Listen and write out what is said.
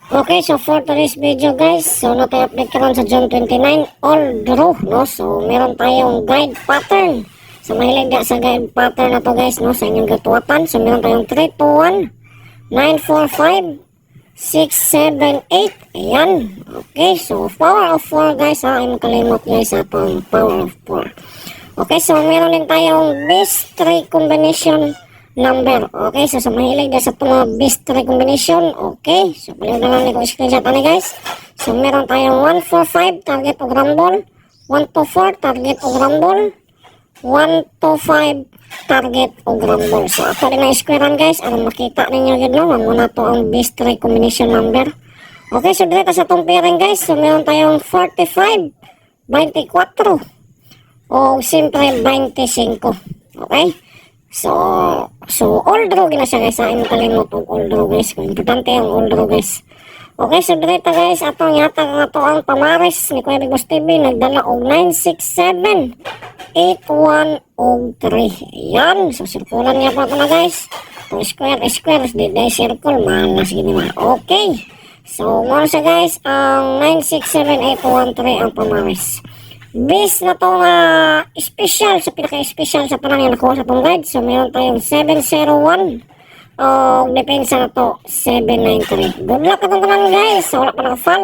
Okay, so for today's video guys, so nati-update karon sa June 29 all draw, no? So meron tayong guide pattern. So mahilig na sa guide pattern na to guys, no? Sa inyong gatuwatan. So meron tayong 3, 2, 1, 9, 4, 5, 6, 7, 8. Ayan. Okay, so power of 4 guys, ha? Ay makalimot guys sa itong power of 4. Okay, so meron din tayong best 3 combination number. Okay, so sa mahilig na sa itong best 3 combination. Okay, so paliw na lang ko screenshot ani guys. So meron tayong 1, 4, 5 target og rumble, 1, 2, 4 target og rumble, 1, 2, 5 target og rumble. So ato din na squarean guys, aron makita ninyo gid no muna to ang best 3 combination number. Okay, so dito sa itong pairing guys, so meron tayong 45, 24 o siyempre 25. Okay, so all draw gina siya guys, sa imong kalimot og all draw guys, kung importante ang all draw guys. Okay, so dito guys, atong yata nga to ang pamares ni Kuya Bigos TV, nagdala og 967 81 og 3. Ayan, so circulan niya pa ito na guys. So square, di circle, malas gini na. Okay, so mo siya guys, ang 967 81 3 ang pamares. Base na to nga special, sa pinaka-special sa parang yung nakuha sa itong guide. So meron tayong 701 o depensa na to 793. Good luck itong kanang guys. So wala pa naka-follow.